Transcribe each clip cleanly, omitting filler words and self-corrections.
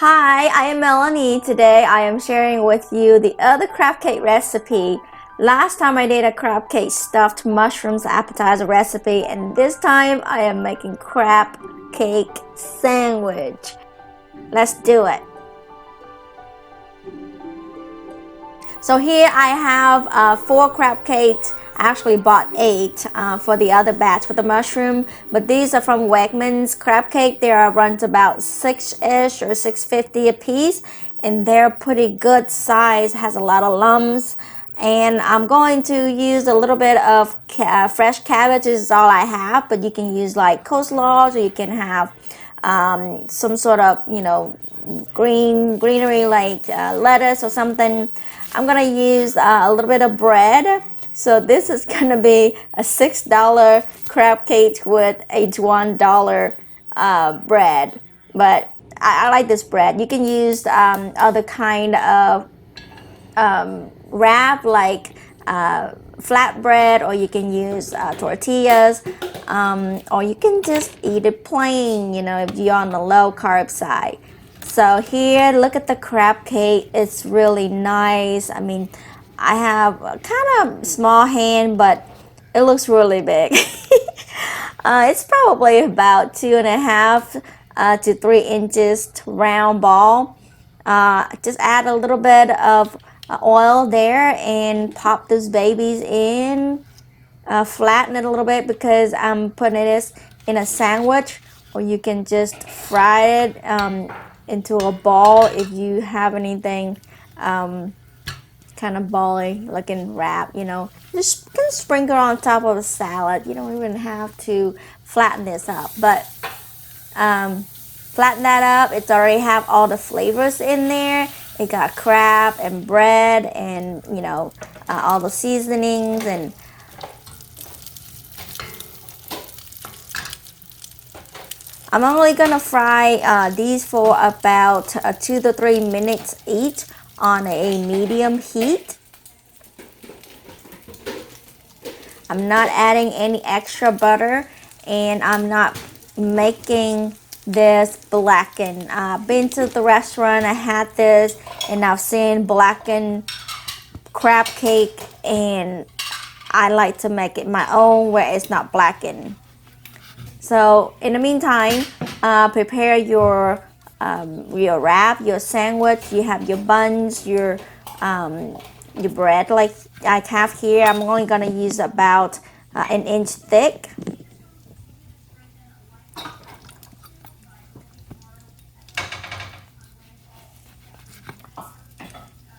Hi, I am Melanie. Today I am sharing with you the other crab cake recipe. Last time I did a crab cake stuffed mushrooms appetizer recipe, and this time I am making crab cake sandwich. Let's do it. So here I have 4 crab cakes. I actually bought 8 for the other batch for the mushroom, but these are from Wegmans crab cake. They are runs about 6ish or 6.50 a piece, and they're pretty good size. Has a lot of lumps, and I'm going to use a little bit of fresh cabbage. This is all I have, but you can use like coleslaw, or you can have some sort of greenery like lettuce or something. I'm gonna use a little bit of bread. So this is gonna be a $6 crab cake with a $1 bread, but I like this bread. You can use other kind of wrap like flatbread, or you can use tortillas, or you can just eat it plain, if you're on the low carb side. So here, look at the crab cake. It's really nice. I mean, I have a kind of small hand, but it looks really big. It's probably about 2.5 to 3 inches round ball. Just add a little bit of oil there and pop those babies in. Flatten it a little bit because I'm putting this in a sandwich, or you can just fry it into a ball if you have anything kind of bally looking wrap. Just can sprinkle on top of a salad. You don't even have to flatten this up, but flatten that up. It's already have all the flavors in there. It got crab and bread and all the seasonings, and I'm only gonna fry these for about 2 to 3 minutes each on a medium heat. I'm not adding any extra butter, and I'm not making this blackened. I've been to the restaurant, I had this, and I've seen blackened crab cake, and I like to make it my own where it's not blackened. So in the meantime, prepare your wrap, your sandwich. You have your buns, your bread like I have here. I'm only gonna use about 1 inch thick.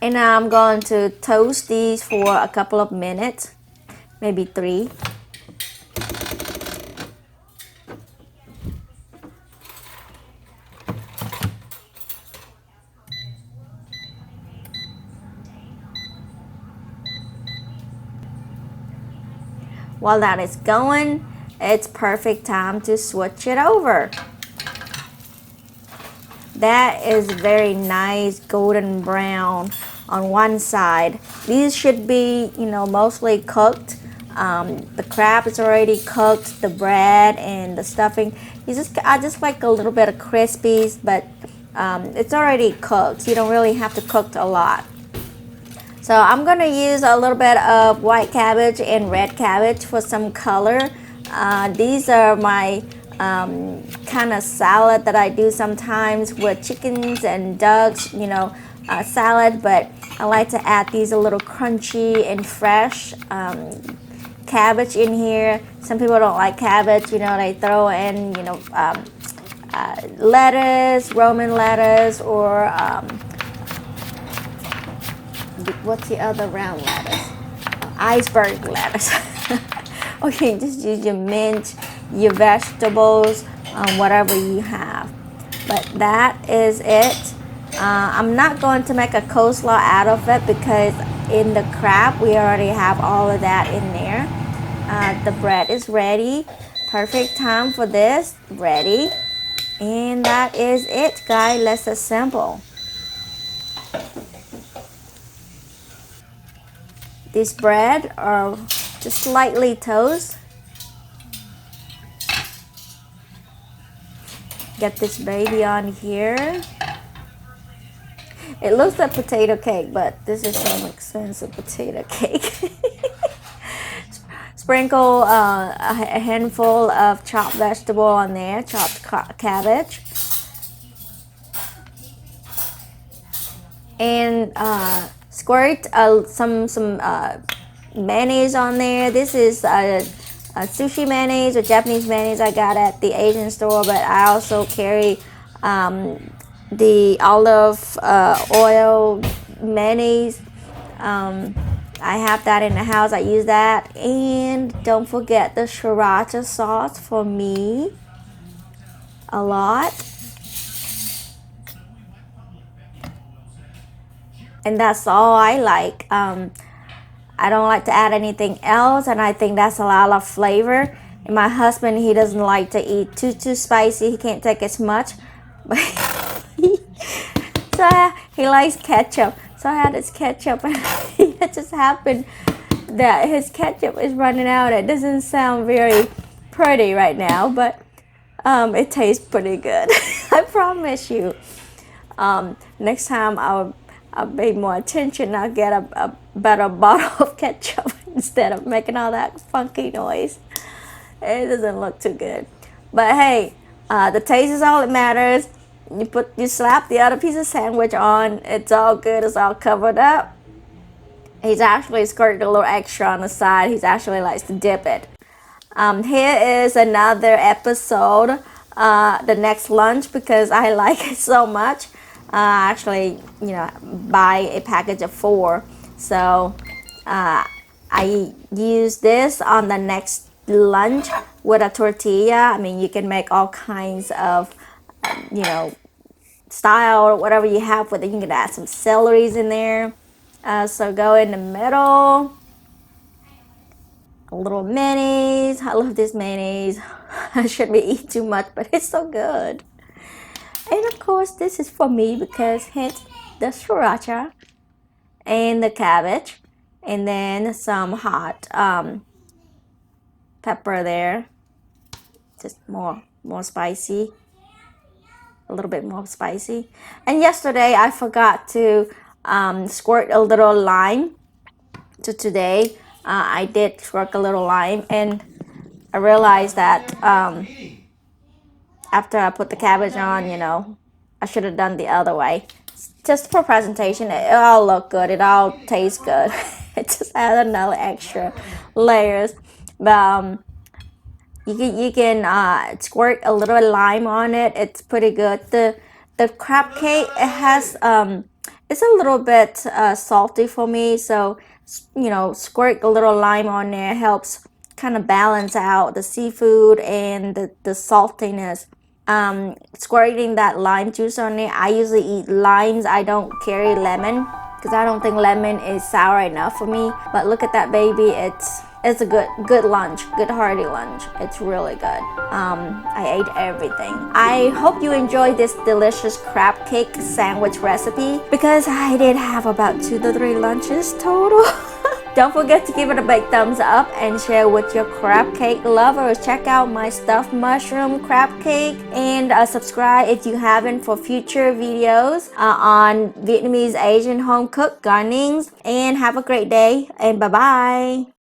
And now I'm going to toast these for a couple of minutes, maybe 3. While that is going, it's perfect time to switch it over. That is very nice golden brown on one side. These should be, mostly cooked. The crab is already cooked, the bread and the stuffing. I just like a little bit of crispies, but it's already cooked. You don't really have to cook a lot. So I'm gonna use a little bit of white cabbage and red cabbage for some color. These are my kind of salad that I do sometimes with chickens and ducks, salad, but I like to add these a little crunchy and fresh cabbage in here. Some people don't like cabbage, they throw in, lettuce, Roman lettuce, or what's the other round lettuce? Iceberg lettuce. Okay, just use your mint, your vegetables, whatever you have. But that is it. I'm not going to make a coleslaw out of it because in the crab we already have all of that in there. The bread is ready. Perfect time for this. Ready. And that is it, guys. Let's assemble. This bread are just lightly toast. Get this baby on here. It looks like potato cake, but this is some expensive potato cake. Sprinkle a handful of chopped vegetable on there, chopped cabbage, and squirt some mayonnaise on there. This is a sushi mayonnaise or Japanese mayonnaise I got at the Asian store, but I also carry the olive oil mayonnaise. I have that in the house. I use that. And don't forget the sriracha sauce for me a lot. And that's all I like. I don't like to add anything else, and I think that's a lot of flavor. And my husband, he doesn't like to eat too spicy. He can't take as much, but so he likes ketchup. So I had this ketchup, and it just happened that his ketchup is running out. It doesn't sound very pretty right now, but it tastes pretty good. I promise you. Next time I'll pay more attention. I'll get a better bottle of ketchup instead of making all that funky noise. It doesn't look too good. But hey, the taste is all that matters. You slap the other piece of sandwich on. It's all good. It's all covered up. He's actually squirted a little extra on the side. He actually likes to dip it. Here is another episode. The next lunch, because I like it so much. Actually, buy a package of 4. So I use this on the next lunch with a tortilla. I mean, you can make all kinds of, style or whatever you have with it. You can add some celeries in there. So go in the middle. A little mayonnaise. I love this mayonnaise. I shouldn't be eating too much, but it's so good. And of course, this is for me because hence the sriracha and the cabbage, and then some hot pepper there, just more spicy, a little bit more spicy. And yesterday I forgot to squirt a little lime. So today I did squirt a little lime, and I realized that after I put the cabbage on, I should have done the other way. Just for presentation, it all look good. It all tastes good. It just adds another extra layers. But you can squirt a little lime on it. It's pretty good. The crab cake, it has it's a little bit salty for me. So squirt a little lime on there helps kind of balance out the seafood and the saltiness. Squirting that lime juice on it. I usually eat limes. I don't carry lemon because I don't think lemon is sour enough for me. But look at that baby. It's a good lunch, good hearty lunch. It's really good. I ate everything. I hope you enjoyed this delicious crab cake sandwich recipe because I did have about 2 to 3 lunches total. Don't forget to give it a big thumbs up and share with your crab cake lovers. Check out my stuffed mushroom crab cake and subscribe if you haven't for future videos on Vietnamese Asian home cooked garnings. And have a great day and bye-bye.